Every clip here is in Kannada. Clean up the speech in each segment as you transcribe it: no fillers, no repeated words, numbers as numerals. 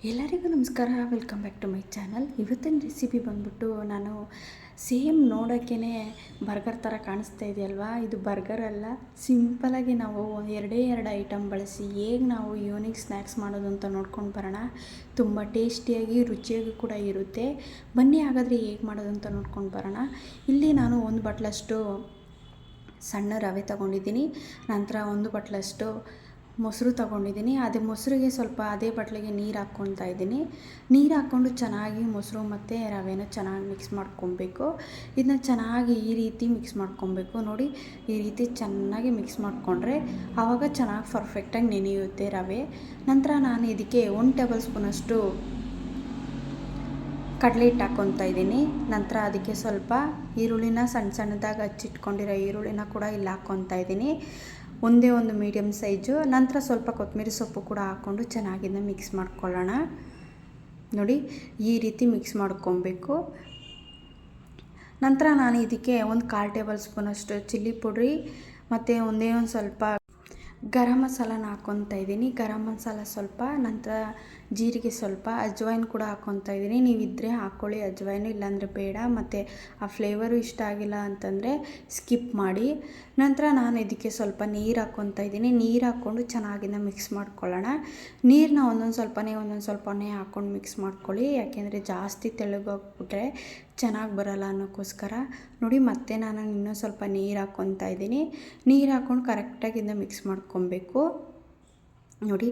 ಎಲ್ಲರಿಗೂ ನಮಸ್ಕಾರ. Welcome back to my channel. ಇವತ್ತಿನ ರೆಸಿಪಿ ಬಂದ್ಬಿಟ್ಟು ನಾನು ಸೇಮ್ ನೋಡೋಕ್ಕೇ ಬರ್ಗರ್ ಥರ ಕಾಣಿಸ್ತಾ ಇದೆಯಲ್ವಾ, ಇದು ಬರ್ಗರ್ ಅಲ್ಲ. ಸಿಂಪಲಾಗಿ ನಾವು ಎರಡು ಐಟಮ್ ಬಳಸಿ ಹೇಗೆ ನಾವು ಈವ್ನಿಂಗ್ ಸ್ನ್ಯಾಕ್ಸ್ ಮಾಡೋದು ಅಂತ ನೋಡ್ಕೊಂಡು ಬರೋಣ. ತುಂಬ ಟೇಸ್ಟಿಯಾಗಿ ರುಚಿಯಾಗಿ ಕೂಡ ಇರುತ್ತೆ. ಬನ್ನಿ ಹಾಗಾದರೆ ಹೇಗೆ ಮಾಡೋದು ಅಂತ ನೋಡ್ಕೊಂಡು ಬರೋಣ. ಇಲ್ಲಿ ನಾನು ಒಂದು ಬಟ್ಲಷ್ಟು ಸಣ್ಣ ರವೆ ತೊಗೊಂಡಿದ್ದೀನಿ. ನಂತರ ಒಂದು ಬಟ್ಲಷ್ಟು ಮೊಸರು ತೊಗೊಂಡಿದ್ದೀನಿ. ಅದೇ ಮೊಸರಿಗೆ ಸ್ವಲ್ಪ ಅದೇ ಬಟ್ಲಿಗೆ ನೀರು ಹಾಕ್ಕೊತಾ ಇದ್ದೀನಿ. ನೀರು ಹಾಕ್ಕೊಂಡು ಚೆನ್ನಾಗಿ ಮೊಸರು ಮತ್ತು ರವೆನ ಚೆನ್ನಾಗಿ ಮಿಕ್ಸ್ ಮಾಡ್ಕೊಬೇಕು. ಇದನ್ನ ಚೆನ್ನಾಗಿ ಈ ರೀತಿ ಮಿಕ್ಸ್ ಮಾಡ್ಕೊಬೇಕು. ನೋಡಿ, ಈ ರೀತಿ ಚೆನ್ನಾಗಿ ಮಿಕ್ಸ್ ಮಾಡಿಕೊಂಡ್ರೆ ಆವಾಗ ಚೆನ್ನಾಗಿ ಪರ್ಫೆಕ್ಟಾಗಿ ನೆನೆಯುತ್ತೆ ರವೆ. ನಂತರ ನಾನು ಇದಕ್ಕೆ 1 ಟೇಬಲ್ ಸ್ಪೂನಷ್ಟು ಕಡಲೆ ಹಿಟ್ಟು ಹಾಕ್ಕೊತಾ ಇದ್ದೀನಿ. ನಂತರ ಅದಕ್ಕೆ ಸ್ವಲ್ಪ ಈರುಳ್ಳಿನ ಸಣ್ಣದಾಗಿ ಹಚ್ಚಿಟ್ಕೊಂಡಿರೋ ಈರುಳ್ಳಿನ ಕೂಡ ಇಲ್ಲಿ ಹಾಕ್ಕೊತಾ ಇದ್ದೀನಿ. ಒಂದೇ ಒಂದು ಮೀಡಿಯಮ್ ಸೈಜು. ನಂತರ ಸ್ವಲ್ಪ ಕೊತ್ತಂಬರಿ ಸೊಪ್ಪು ಕೂಡ ಹಾಕ್ಕೊಂಡು ಚೆನ್ನಾಗಿನ ಮಿಕ್ಸ್ ಮಾಡ್ಕೊಳ್ಳೋಣ. ನೋಡಿ, ಈ ರೀತಿ ಮಿಕ್ಸ್ ಮಾಡ್ಕೊಬೇಕು. ನಂತರ ನಾನು ಇದಕ್ಕೆ ಒಂದು 1/4 ಟೇಬಲ್ ಸ್ಪೂನಷ್ಟು ಚಿಲ್ಲಿ ಪುಡಿ ಮತ್ತು ಒಂದು ಸ್ವಲ್ಪ ಗರಂ ಮಸಾಲನ ಹಾಕ್ಕೊತಾ ಇದ್ದೀನಿ. ಗರಂ ಮಸಾಲ ಸ್ವಲ್ಪ, ನಂತರ ಜೀರಿಗೆ ಸ್ವಲ್ಪ, ಅಜ್ವೈನ್ ಕೂಡ ಹಾಕ್ಕೊತಾ ಇದ್ದೀನಿ. ನೀವಿದ್ದರೆ ಹಾಕ್ಕೊಳ್ಳಿ ಅಜ್ವೈನು, ಇಲ್ಲಾಂದರೆ ಬೇಡ. ಮತ್ತು ಆ ಫ್ಲೇವರು ಇಷ್ಟ ಆಗಿಲ್ಲ ಅಂತಂದರೆ ಸ್ಕಿಪ್ ಮಾಡಿ. ನಂತರ ನಾನು ಇದಕ್ಕೆ ಸ್ವಲ್ಪ ನೀರು ಹಾಕ್ಕೊತಾ ಇದ್ದೀನಿ. ನೀರು ಹಾಕ್ಕೊಂಡು ಚೆನ್ನಾಗಿನ ಮಿಕ್ಸ್ ಮಾಡ್ಕೊಳ್ಳೋಣ. ನೀರನ್ನ ಒಂದೊಂದು ಸ್ವಲ್ಪನೇ ಹಾಕ್ಕೊಂಡು ಮಿಕ್ಸ್ ಮಾಡ್ಕೊಳ್ಳಿ, ಯಾಕೆಂದರೆ ಜಾಸ್ತಿ ತೆಳ್ಳಗೋಗ್ಬಿಟ್ರೆ ಚೆನ್ನಾಗಿ ಬರಲ್ಲ ಅನ್ನೋಕ್ಕೋಸ್ಕರ. ನೋಡಿ, ಮತ್ತೆ ನಾನು ಇನ್ನೂ ಸ್ವಲ್ಪ ನೀರು ಹಾಕ್ಕೊತಾ ಇದ್ದೀನಿ. ನೀರು ಹಾಕ್ಕೊಂಡು ಕರೆಕ್ಟಾಗಿಂದ ಮಿಕ್ಸ್ ಮಾಡ್ಕೊಬೇಕು. ನೋಡಿ,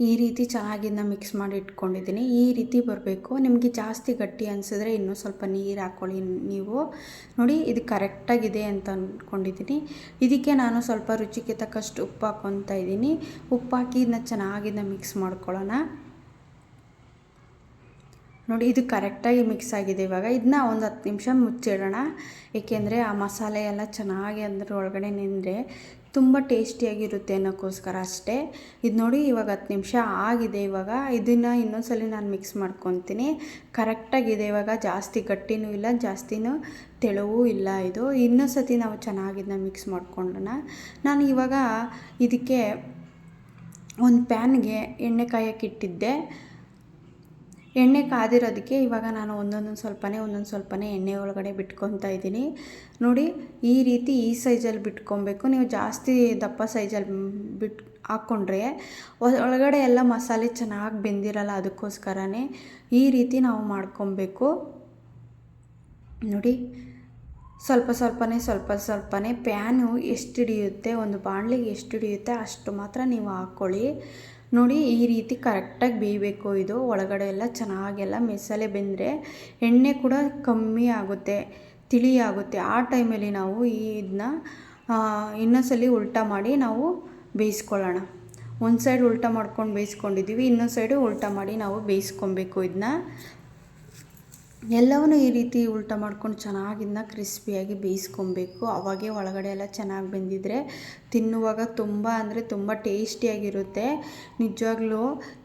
ಈ ರೀತಿ ಚೆನ್ನಾಗಿಂದ ಮಿಕ್ಸ್ ಮಾಡಿ ಇಟ್ಕೊಂಡಿದ್ದೀನಿ. ಈ ರೀತಿ ಬರಬೇಕು. ನಿಮಗೆ ಜಾಸ್ತಿ ಗಟ್ಟಿ ಅನಿಸಿದ್ರೆ ಇನ್ನೂ ಸ್ವಲ್ಪ ನೀರು ಹಾಕ್ಕೊಳ್ಳಿ ನೀವು. ನೋಡಿ, ಇದು ಕರೆಕ್ಟಾಗಿದೆ ಅಂತ ಅಂದ್ಕೊಂಡಿದ್ದೀನಿ. ಇದಕ್ಕೆ ನಾನು ಸ್ವಲ್ಪ ರುಚಿಗೆ ತಕ್ಕಷ್ಟು ಉಪ್ಪು ಹಾಕ್ಕೊತಾ ಇದ್ದೀನಿ. ಉಪ್ಪು ಹಾಕಿ ಇದನ್ನ ಚೆನ್ನಾಗಿಂದ ಮಿಕ್ಸ್ ಮಾಡ್ಕೊಳ್ಳೋಣ. ನೋಡಿ, ಇದು ಕರೆಕ್ಟಾಗಿ ಮಿಕ್ಸ್ ಆಗಿದೆ. ಇವಾಗ ಇದನ್ನ ಒಂದು 10 ನಿಮಿಷ ಮುಚ್ಚಿಡೋಣ. ಏಕೆಂದರೆ ಆ ಮಸಾಲೆ ಎಲ್ಲ ಚೆನ್ನಾಗಿ ಅದ್ರ ಒಳಗಡೆ ನೆಂದರೆ ತುಂಬ ಟೇಸ್ಟಿಯಾಗಿರುತ್ತೆ ಅನ್ನೋಕ್ಕೋಸ್ಕರ ಅಷ್ಟೇ. ಇದು ನೋಡಿ, ಇವಾಗ 10 ನಿಮಿಷ ಆಗಿದೆ. ಇವಾಗ ಇದನ್ನು ಇನ್ನೊಂದ್ಸಲ ನಾನು ಮಿಕ್ಸ್ ಮಾಡ್ಕೊತೀನಿ. ಕರೆಕ್ಟಾಗಿದೆ ಇವಾಗ. ಜಾಸ್ತಿ ಗಟ್ಟಿನೂ ಇಲ್ಲ, ಜಾಸ್ತಿನೂ ತೆಳುವೂ ಇಲ್ಲ. ಇದು ಇನ್ನೊಂದು ಸತಿ ನಾವು ಚೆನ್ನಾಗಿದ್ದನ್ನ ಮಿಕ್ಸ್ ಮಾಡ್ಕೊಳ್ಳೋಣ. ನಾನು ಇವಾಗ ಇದಕ್ಕೆ ಒಂದು ಪ್ಯಾನ್ಗೆ ಎಣ್ಣೆ ಕಾಯಕ್ಕೆ ಇಟ್ಟಿದ್ದೆ. ಎಣ್ಣೆ ಕಾದಿರೋದಕ್ಕೆ ಇವಾಗ ನಾನು ಒಂದೊಂದು ಸ್ವಲ್ಪನೇ ಎಣ್ಣೆ ಒಳಗಡೆ ಬಿಟ್ಕೊತಾ ಇದ್ದೀನಿ. ನೋಡಿ, ಈ ರೀತಿ ಈ ಸೈಜಲ್ಲಿ ಬಿಟ್ಕೊಬೇಕು. ನೀವು ಜಾಸ್ತಿ ದಪ್ಪ ಸೈಜಲ್ಲಿ ಹಾಕ್ಕೊಂಡ್ರೆ ಒಳಗಡೆ ಎಲ್ಲ ಮಸಾಲೆ ಚೆನ್ನಾಗಿ ಬೆಂದಿರಲ್ಲ. ಅದಕ್ಕೋಸ್ಕರನೇ ಈ ರೀತಿ ನಾವು ಮಾಡ್ಕೊಬೇಕು. ನೋಡಿ, ಸ್ವಲ್ಪನೇ ಪ್ಯಾನು ಎಷ್ಟು ಹಿಡಿಯುತ್ತೆ, ಒಂದು ಬಾಣಲಿಗೆ ಎಷ್ಟು ಹಿಡಿಯುತ್ತೆ ಅಷ್ಟು ಮಾತ್ರ ನೀವು ಹಾಕ್ಕೊಳ್ಳಿ. ನೋಡಿ, ಈ ರೀತಿ ಕರೆಕ್ಟಾಗಿ ಬೇಯಬೇಕು. ಇದು ಒಳಗಡೆ ಎಲ್ಲ ಚೆನ್ನಾಗೆಲ್ಲ ಮಸಾಲೆ ಬೆಂದರೆ ಎಣ್ಣೆ ಕೂಡ ಕಮ್ಮಿ ಆಗುತ್ತೆ, ತಿಳಿ ಆಗುತ್ತೆ. ಆ ಟೈಮಲ್ಲಿ ನಾವು ಇದನ್ನ ಇನ್ನೊಂದ್ಸಲಿ ಉಲ್ಟಾ ಮಾಡಿ ನಾವು ಬೇಯಿಸ್ಕೊಳ್ಳೋಣ. ಒಂದು ಸೈಡ್ ಉಲ್ಟಾ ಮಾಡ್ಕೊಂಡು ಬೇಯಿಸ್ಕೊಂಡಿದ್ದೀವಿ, ಇನ್ನೊಂದು ಸೈಡು ಉಲ್ಟಾ ಮಾಡಿ ನಾವು ಬೇಯಿಸ್ಕೊಬೇಕು. ಇದನ್ನ ಎಲ್ಲವನ್ನೂ ಈ ರೀತಿ ಉಲ್ಟಾ ಮಾಡ್ಕೊಂಡು ಚೆನ್ನಾಗಿನ್ನ ಕ್ರಿಸ್ಪಿಯಾಗಿ ಬೇಯಿಸ್ಕೊಬೇಕು. ಅವಾಗೇ ಒಳಗಡೆ ಎಲ್ಲ ಚೆನ್ನಾಗಿ ಬೆಂದಿದ್ರೆ ತಿನ್ನುವಾಗ ತುಂಬ ಟೇಸ್ಟಿಯಾಗಿರುತ್ತೆ. ನಿಜವಾಗ್ಲೂ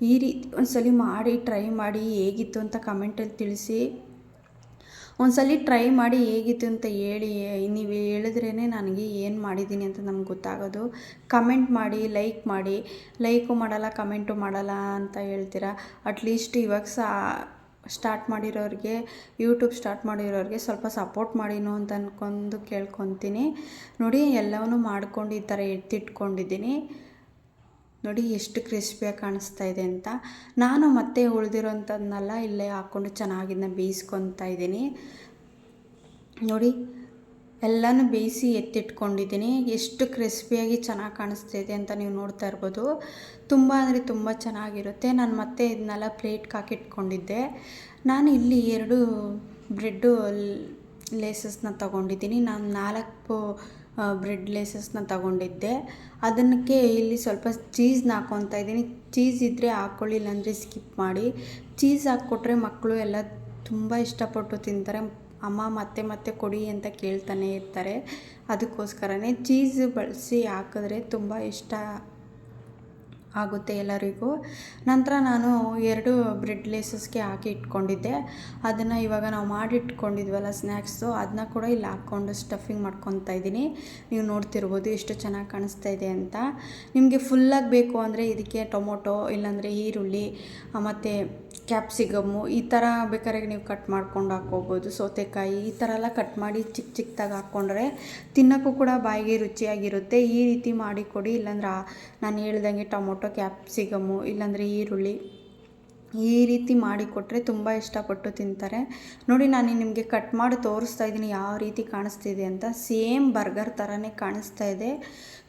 ಈ ರೀತಿ ಒಂದ್ಸಲಿ ಮಾಡಿ ಟ್ರೈ ಮಾಡಿ ಹೇಗಿತ್ತು ಅಂತ ಕಮೆಂಟಲ್ಲಿ ತಿಳಿಸಿ. ಒಂದ್ಸಲಿ ಟ್ರೈ ಮಾಡಿ ಹೇಗಿತ್ತು ಅಂತ ಹೇಳಿ. ನೀವು ಹೇಳಿದ್ರೇ ನನಗೆ ಏನು ಮಾಡಿದ್ದೀನಿ ಅಂತ ನಮ್ಗೆ ಗೊತ್ತಾಗೋದು. ಕಮೆಂಟ್ ಮಾಡಿ, ಲೈಕ್ ಮಾಡಿ. ಲೈಕು ಮಾಡಲ್ಲ, ಕಮೆಂಟು ಮಾಡಲ್ಲ ಅಂತ ಹೇಳ್ತೀರಾ. ಅಟ್ಲೀಸ್ಟ್ ಇವಾಗ ಯೂಟ್ಯೂಬ್ ಸ್ಟಾರ್ಟ್ ಮಾಡಿರೋರಿಗೆ ಸ್ವಲ್ಪ ಸಪೋರ್ಟ್ ಮಾಡಿನೋ ಅಂತ ಅಂದ್ಕೊಂಡು ಕೇಳ್ಕೊತೀನಿ. ನೋಡಿ, ಎಲ್ಲವನ್ನೂ ಮಾಡ್ಕೊಂಡು ಈ ಥರ ಎತ್ತಿಟ್ಕೊಂಡಿದ್ದೀನಿ. ನೋಡಿ, ಎಷ್ಟು ಕ್ರಿಸ್ಪಿಯಾಗಿ ಕಾಣಿಸ್ತಾ ಇದೆ ಅಂತ. ನಾನು ಮತ್ತೆ ಉಳಿದಿರೋಂಥದ್ದನ್ನೆಲ್ಲ ಇಲ್ಲೇ ಹಾಕ್ಕೊಂಡು ಚೆನ್ನಾಗಿನ್ನ ಬೇಯಿಸ್ಕೊತಾ ಇದ್ದೀನಿ. ನೋಡಿ, ಎಲ್ಲನೂ ಬೇಯಿಸಿ ಎತ್ತಿಟ್ಕೊಂಡಿದ್ದೀನಿ. ಎಷ್ಟು ಕ್ರಿಸ್ಪಿಯಾಗಿ ಚೆನ್ನಾಗಿ ಕಾಣಿಸ್ತಾ ಇದೆ ಅಂತ ನೀವು ನೋಡ್ತಾ ಇರ್ಬೋದು. ತುಂಬ ಚೆನ್ನಾಗಿರುತ್ತೆ. ನಾನು ಮತ್ತೆ ಇದನ್ನೆಲ್ಲ ಪ್ಲೇಟ್ಗೆ ಹಾಕಿಟ್ಕೊಂಡಿದ್ದೆ. ನಾನು ಇಲ್ಲಿ 2 ಬ್ರೆಡ್ಡು ಲೇಸಸ್ನ ತೊಗೊಂಡಿದ್ದೀನಿ. ನಾನು 4 ಬ್ರೆಡ್ ಲೇಸಸ್ನ ತೊಗೊಂಡಿದ್ದೆ. ಅದಕ್ಕೆ ಇಲ್ಲಿ ಸ್ವಲ್ಪ ಚೀಸ್ನ ಹಾಕ್ಕೊತಾ ಇದ್ದೀನಿ. ಚೀಸ್ ಇದ್ದರೆ ಹಾಕ್ಕೊಳ್ಳಿ, ಇಲ್ಲಾಂದರೆ ಸ್ಕಿಪ್ ಮಾಡಿ. ಚೀಸ್ ಹಾಕ್ಕೊಟ್ರೆ ಮಕ್ಕಳು ಎಲ್ಲ ತುಂಬ ಇಷ್ಟಪಟ್ಟು ತಿಂತಾರೆ. ಅಮ್ಮ ಮತ್ತೆ ಕೊಡಿ ಅಂತ ಕೇಳ್ತಾನೆ ಇರ್ತಾರೆ. ಅದಕ್ಕೋಸ್ಕರನೇ ಚೀಸ್ ಬಳಸಿ ಹಾಕಿದ್ರೆ ತುಂಬ ಇಷ್ಟ ಆಗುತ್ತೆ ಎಲ್ಲರಿಗೂ. ನಂತರ ನಾನು 2 ಬ್ರೆಡ್ ಲೇಸಸ್ಗೆ ಹಾಕಿ ಇಟ್ಕೊಂಡಿದ್ದೆ. ಅದನ್ನು ಇವಾಗ ನಾವು ಮಾಡಿಟ್ಕೊಂಡಿದ್ವಲ್ಲ ಸ್ನ್ಯಾಕ್ಸು, ಅದನ್ನ ಕೂಡ ಇಲ್ಲಿ ಹಾಕ್ಕೊಂಡು ಸ್ಟಫಿಂಗ್ ಮಾಡ್ಕೊತಾ ಇದ್ದೀನಿ. ನೀವು ನೋಡ್ತಿರ್ಬೋದು ಎಷ್ಟು ಚೆನ್ನಾಗಿ ಕಾಣಿಸ್ತಾ ಇದೆ ಅಂತ. ನಿಮಗೆ ಫುಲ್ಲಾಗಿ ಬೇಕು ಅಂದರೆ ಇದಕ್ಕೆ ಟೊಮೊಟೊ, ಇಲ್ಲಾಂದರೆ ಈರುಳ್ಳಿ ಮತ್ತು ಕ್ಯಾಪ್ಸಿಕಮ್ಮು ಈ ಥರ ಬೇಕಾದ್ರೆ ನೀವು ಕಟ್ ಮಾಡ್ಕೊಂಡು ಹಾಕ್ಕೋಬೋದು. ಸೌತೆಕಾಯಿ ಈ ಥರ ಎಲ್ಲ ಕಟ್ ಮಾಡಿ ಚಿಕ್ಕ ಚಿಕ್ಕದಾಗಿ ಹಾಕ್ಕೊಂಡ್ರೆ ತಿನ್ನೋಕ್ಕೂ ಕೂಡ ಬಾಯಿಗೆ ರುಚಿಯಾಗಿರುತ್ತೆ. ಈ ರೀತಿ ಮಾಡಿ ಕೊಡಿ. ಇಲ್ಲಾಂದ್ರೆ ನಾನು ಹೇಳ್ದಂಗೆ ಟೊಮೊಟೊ, ಕ್ಯಾಪ್ಸಿಕಮ್ಮು ಇಲ್ಲಾಂದರೆ ಈರುಳ್ಳಿ ಈ ರೀತಿ ಮಾಡಿಕೊಟ್ರೆ ತುಂಬ ಇಷ್ಟಪಟ್ಟು ತಿಂತಾರೆ. ನೋಡಿ ನಾನು ನಿಮಗೆ ಕಟ್ ಮಾಡಿ ತೋರಿಸ್ತಾ ಇದ್ದೀನಿ ಯಾವ ರೀತಿ ಕಾಣಿಸ್ತಿದೆ ಅಂತ. ಸೇಮ್ ಬರ್ಗರ್ ಥರನೇ ಕಾಣಿಸ್ತಾ ಇದೆ.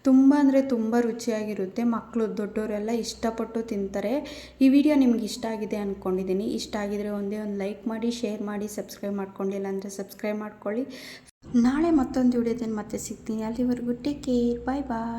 ತುಂಬ ಅಂದರೆ ತುಂಬ ರುಚಿಯಾಗಿರುತ್ತೆ. ಮಕ್ಕಳು ದೊಡ್ಡವರೆಲ್ಲ ಇಷ್ಟಪಟ್ಟು ತಿಂತಾರೆ. ಈ ವಿಡಿಯೋ ನಿಮ್ಗೆ ಇಷ್ಟ ಆಗಿದೆ ಅಂದ್ಕೊಂಡಿದ್ದೀನಿ. ಇಷ್ಟ ಆಗಿದರೆ ಒಂದೇ ಒಂದು ಲೈಕ್ ಮಾಡಿ, ಶೇರ್ ಮಾಡಿ, ಸಬ್ಸ್ಕ್ರೈಬ್ ಮಾಡ್ಕೊಂಡಿಲ್ಲ ಅಂದರೆ ಸಬ್ಸ್ಕ್ರೈಬ್ ಮಾಡ್ಕೊಳ್ಳಿ. ನಾಳೆ ಮತ್ತೊಂದು ವಿಡಿಯೋದಲ್ಲಿ ಮತ್ತೆ ಸಿಗ್ತೀನಿ. ಅಲ್ಲಿವರೆಗೂ ಟೇಕ್ ಕೇರ್, ಬಾಯ್ ಬಾಯ್.